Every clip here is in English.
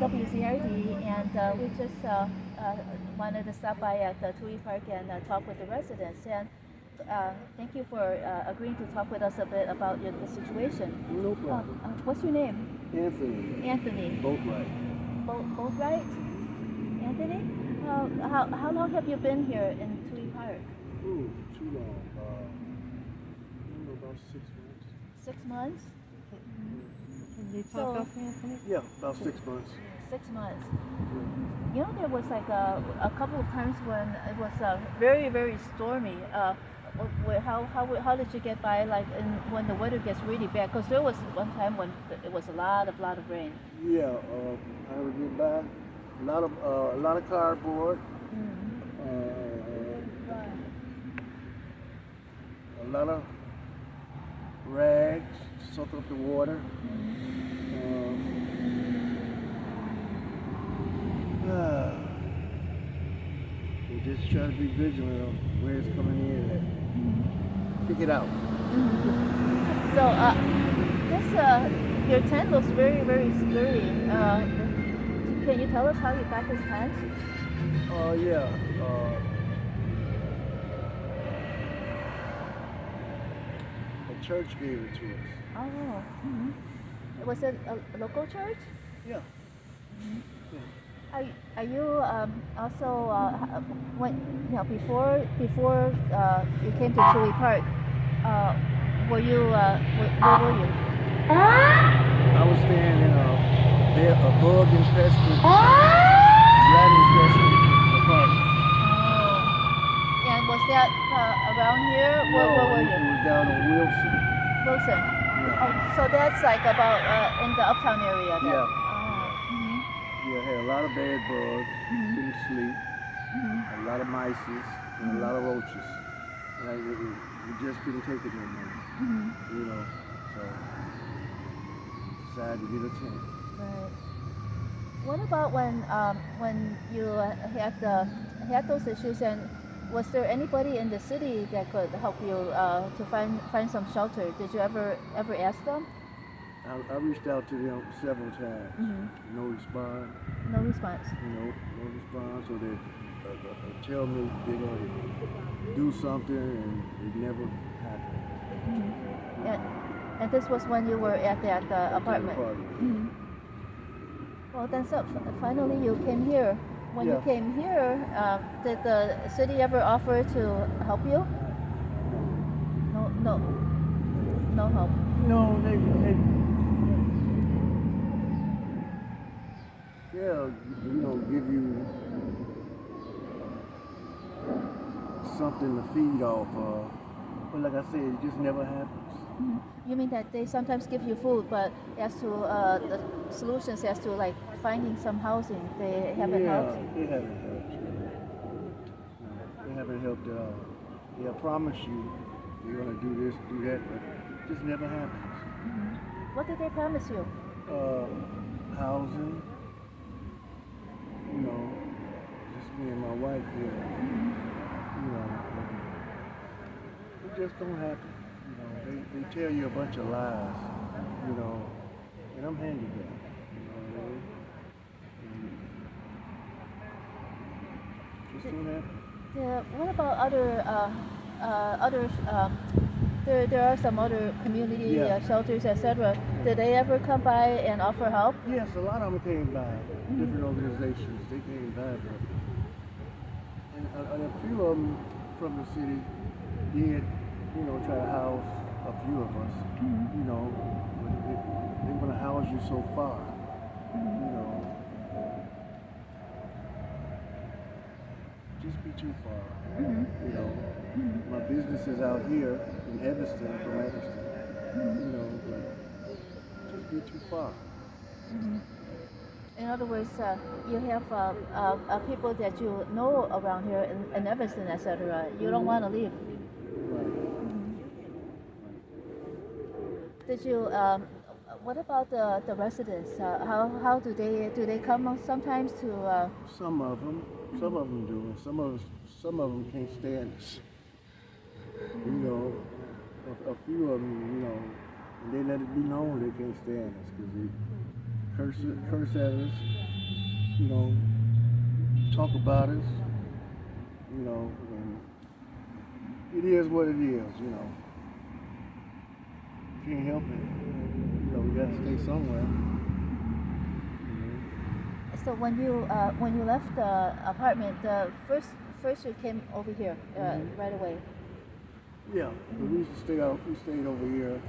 WZRD, and we just wanted to stop by at Touhy Park and talk with the residents. And thank you for agreeing to talk with us a bit about the situation. No problem. What's your name? Anthony. Anthony. Both right. Both right? Anthony? How long have you been here in Touhy Park? Ooh, too long. About 6 months. 6 months? Can you talk off, Anthony? Yeah, about 6 months. 6 months. Yeah. You know, there was like a couple of times when it was very, very stormy. How did you get by when the weather gets really bad? Because there was one time when it was a lot of rain. Yeah, I would get by. A lot of cardboard. A lot of rags, soak up the water. We just try to be vigilant of where it's coming in at. Pick it out. So your tent looks very, very sturdy. Can you tell us how you got this tent? Yeah. The church gave it to us. Oh. Was it a local church? Yeah. Are you also when before you came to Touhy Park? Were you where were you? I was staying in a bug infested, rat infested apartment. Oh. And was that around here? Where were you? It was down on Wilson. Wilson. Yeah. Oh, so that's like about in the uptown area then. Yeah. Oh. Yeah, had a lot of bed bugs, couldn't sleep, a lot of mice, and a lot of roaches. And we just couldn't take it no more. You know, so decided to get a tent. Right. What about when you had those issues, and was there anybody in the city that could help you to find some shelter? Did you ever ask them? I reached out to them several times. No response. No response. No response. So they tell me they're going to do something, and it never happened. And this was when you were at that apartment. Well, then finally you came here. When you came here, did the city ever offer to help you? No help. No, they give you something to feed off of. But like I said, it just never happens. You mean that they sometimes give you food, but as to the solutions as to like finding some housing, they haven't helped? They haven't helped. They haven't helped at all. They'll promise you you're going to do this, do that, but it just never happens. What did they promise you? Housing. You know, just me and my wife here. You know, it just don't happen. You know, they tell you a bunch of lies. You know, and I'm handicapped. You know what I mean? Just don't happen. What about other? There are some other community shelters, etc. Did they ever come by and offer help? Yes, a lot of them came by. Different organizations, they came by. And a few of them from the city did, try to house a few of us. You know, but they want to house you so far. You know, just be too far. You know, my business is out here in Evanston, from Evanston. You know, but just be too far. In other words, you have people that you know around here in Evanston, etc. You don't want to leave. Did you? What about the residents? How do they come sometimes to? Some of them do, and some of them can't stand us. You know, a few of them, they let it be known they can't stand us because they curse at us. you know, talk about us, you know, and it is what it is, you know. Can't help it. You know, we gotta stay somewhere. So when you left the apartment, first you came over here right away. Yeah, but we used to stay out. We stayed over here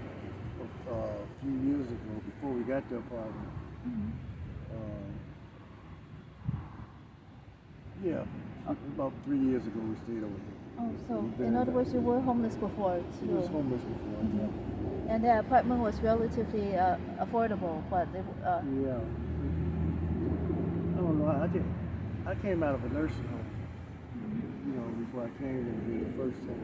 a few years ago before we got the apartment. Yeah, about 3 years ago we stayed over here. Oh, so We've been in other words, you were homeless before We was too. homeless before. And the apartment was relatively affordable, but Yeah. I don't know. I came out of a nursing home. You know, before I came in here the first time.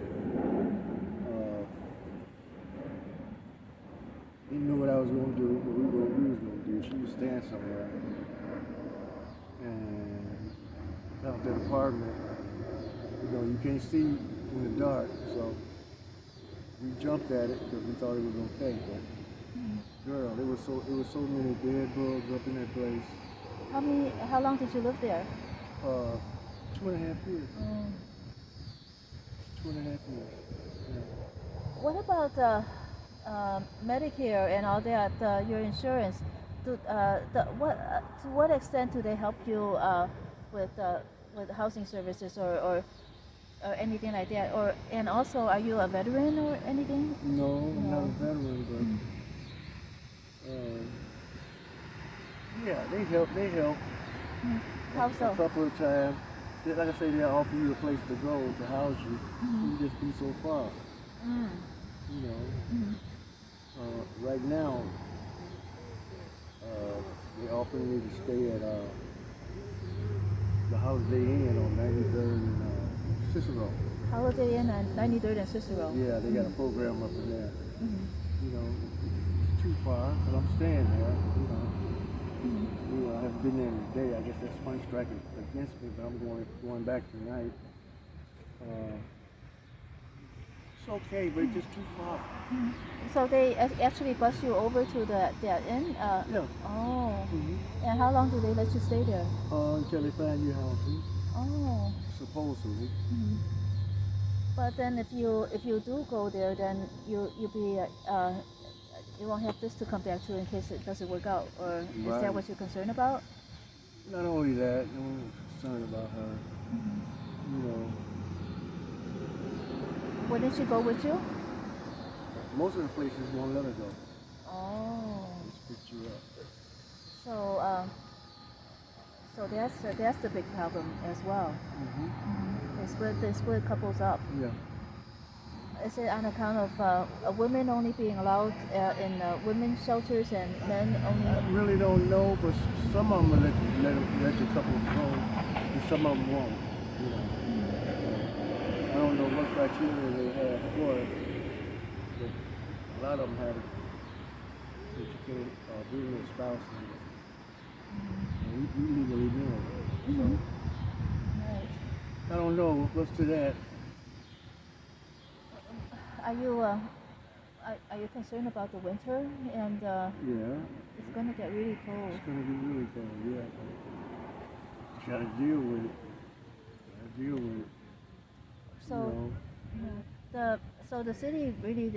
Didn't know what I was going to do, but we knew what we was going to do. She was staying somewhere. And found that apartment. You know, you can't see in the dark, so we jumped at it because we thought it was okay. But girl, it was so many bed bugs up in that place. how long did you live there? 2.5 years. 2.5 years. Yeah. What about Medicare and all that? Your insurance? To what extent do they help you with housing services or anything like that? And also, are you a veteran or anything? No, I'm not a veteran, but yeah, they help. How so? A couple of times. Like I say, they offer you a place to go to house you. You just be so far. You know. Right now, they offering me to stay at the Holiday Inn on 93rd and Cicero. Holiday Inn on 93rd and Cicero. Yeah, they got a program up in there. You know, it's too far, but I'm staying there. You know, I haven't been there in a day. I guess that's fun striking against me, but I'm going back tonight. It's okay, but it's just too far. So they actually bus you over to that inn? Yeah. Oh. And how long do they let you stay there? Until they find you housing. Oh. Supposedly. But then if you do go there, then you won't have this to come back to in case it doesn't work out, or is that Right. what you're concerned about? Not only that, I'm concerned about her. You know, Wouldn't she go with you? most of the places won't let her go. Oh. Just pick you up. So that's the big problem as well. They split couples up. Yeah. Is it on account of women only being allowed in women's shelters and men only? I really don't know, but some of them will let the couples go, and some of them won't. You know. I don't know what criteria they have for it, but a lot of them have it that you can't bring your spouse in. And we legally married. So Right. I don't know what's to that. Are you concerned about the winter? And Yeah. it's going to get really cold. It's gonna be really cold, yeah. You gotta deal with it. So You know. so the city really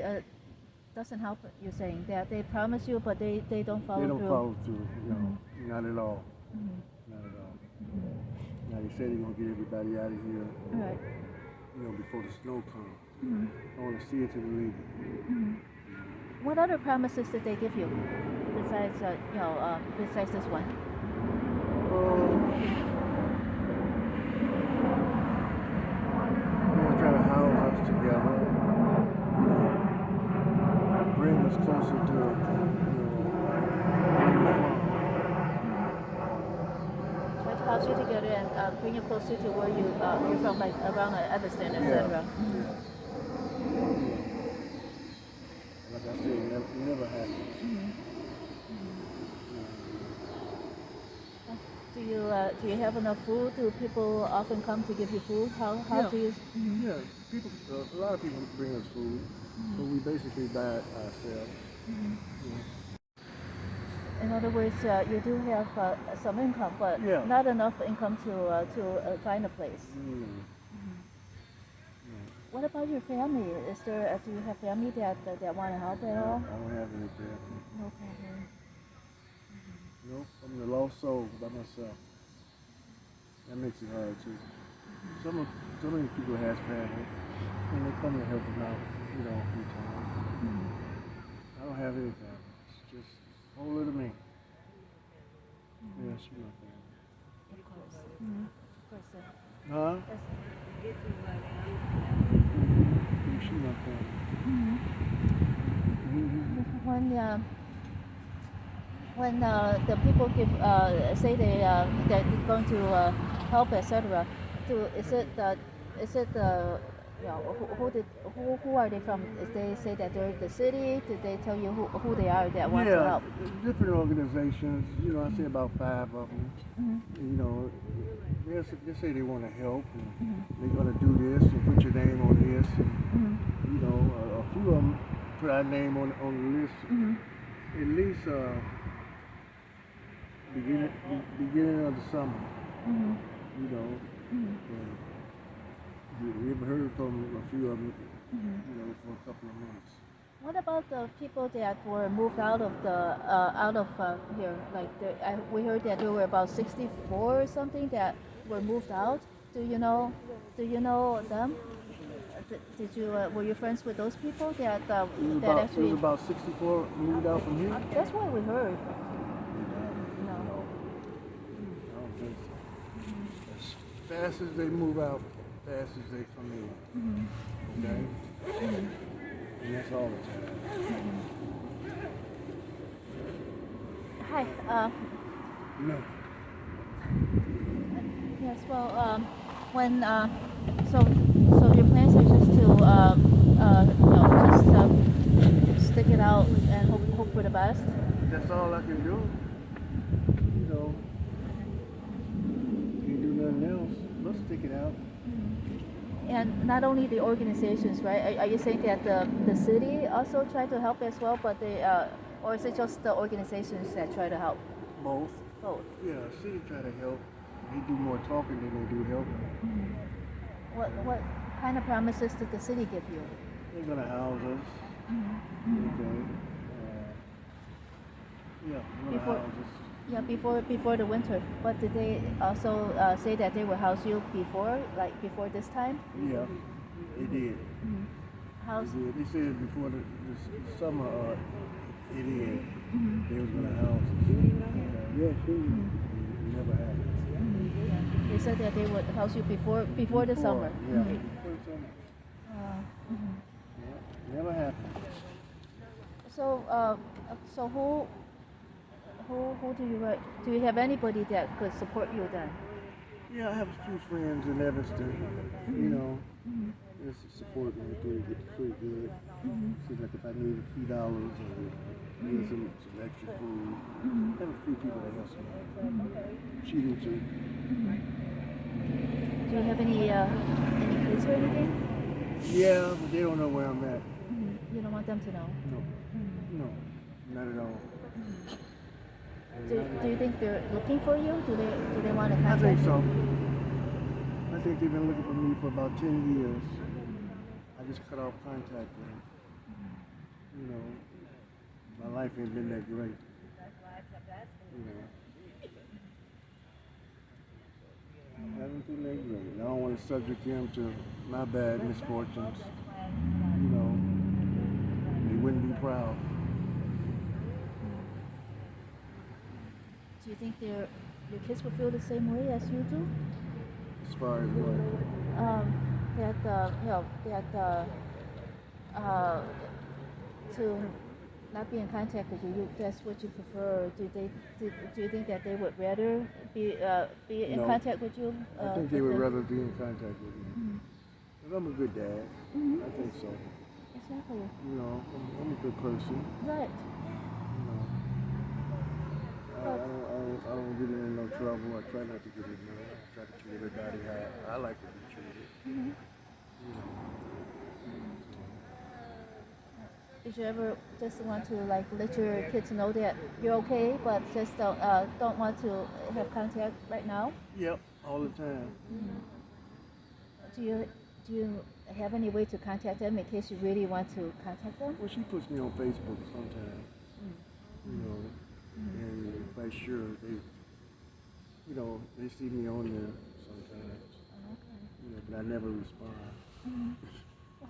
doesn't help. You're saying that they promise you, but they don't follow They don't through. follow through. No, not at all. Not at all. Now they say they're gonna get everybody out of here, Right. you know, before the snow comes. I want to see it to believe it. What other promises did they give you besides besides this one? They're gonna try to house us together, you know, bring us closer to, you know, where we're from. Try to house you together and bring you closer to where you're from, like around Evanston, etc. Like I said, it never happened. Do you have enough food? Do people often come to give you food? How Yeah. do you? Yeah, people. A lot of people bring us food, but we basically buy it ourselves. In other words, you do have some income, but Yeah. not enough income to find a place. What about your family? Is there do you have family that want to help at all? I don't have any family. No family. Nope, I'm the lost soul by myself. That makes it hard too. Some of these people has family, and they come to help them out, you know, from time. I don't have any family. It's just a whole little me. Yeah, she's my family. Of course. Of course. Huh? That's- She's my family. When the people give say they're going to help, etc. Is it you know, who are they from? If they say that they're the city, did they tell you who they are that want to Yeah, help? different organizations. You know, I say about 5 of them. You know, they say they want to help, and they're going to do this and put your name on this. And, you know, a few of them put our name on the list. At least beginning of the summer. You know, and we ever heard from a few of them, you know, for a couple of months. What about the people that were moved out of here? Like we heard that there were about 64 or something that were moved out. Do you know them? Did you were you friends with those people that It was about 64 moved out from here. That's what we heard. No. I don't think so. As fast as they move out, fast as they come in. Okay? And that's all the time. Hi. No. Yes. Well, when so your plans are just to just stick it out and hope for the best. That's all I can do. You know, can't do nothing else. Let's stick it out. And not only the organizations, right? Are you saying that the city also try to help as well, but they or is it just the organizations that try to help? Both. Both. Yeah, city try to help. They do more talking than they do helping. What kind of promises did the city give you? They're gonna house us. Okay. Yeah, they're gonna house us. Yeah, before the winter. But did they also say that they will house you before this time? Yeah, they did. House. They said before the summer, it is. They was gonna house us. Yeah, sure. It never happened. Yeah. They said that they would house you before the summer. Yeah, before the summer. Yeah, never happened. So who do you have anybody that could support you then? Yeah, I have a few friends in Evanston. You know, they support me pretty good. Seems like if I need a few dollars or need some extra food, I have a few people that help me. She do too. Do you have any kids or anything? Yeah, but they don't know where I'm at. You don't want them to know. No, not at all. Do you think they're looking for you? Do they want to I contact think you? so. I think they've been looking for me for about 10 years. I just cut off contact with them. You know, my life ain't been that great. You know. I haven't been that great. I don't want to subject them to my bad misfortunes. You know, they wouldn't be proud. Do you think your kids will feel the same way as you do? As far as what? To not be in contact with you, that's what you prefer. Do you think that they would rather be in No. contact with you? I think they would rather be in contact with me. 'Cause I'm a good dad. I think so. Exactly. You know, I'm a good person. Right. You know, I don't get in no trouble. I try not to get in there. I try to treat everybody how I like to be treated. You know. did you ever just want to like let your kids know that you're okay, but just don't want to have contact right now? Yep, all the time. Do you have any way to contact them in case you really want to contact them? Well, she puts me on Facebook sometimes, you know, and make sure they, you know, they see me on there sometimes. Okay. You know, but I never respond.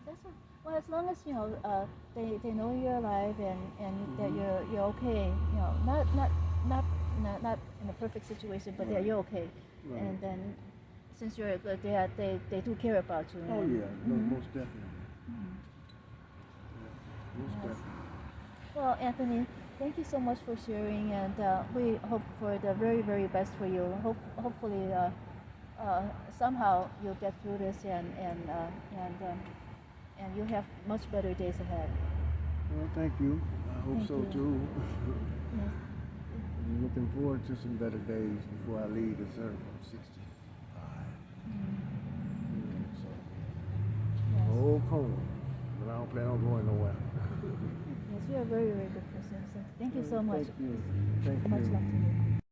Well, well, as long as you know they know you're alive and that you're okay. You know, not in a perfect situation, but that you're okay. Right. And then since you're a good dad, they do care about you. Oh yeah, no, most definitely. Yeah, most definitely. Well, Anthony, thank you so much for sharing, and we hope for the very, very best for you. Hopefully, somehow you'll get through this, and you'll have much better days ahead. Well, thank you. I hope Thank so you. too. Yes. I'm looking forward to some better days before I leave this earth. I'm 65. So, Yes. old cone, but I don't plan on going nowhere. Yes, you're a very, very good person. So thank you so much. Thank you. Thank Much you. love to you.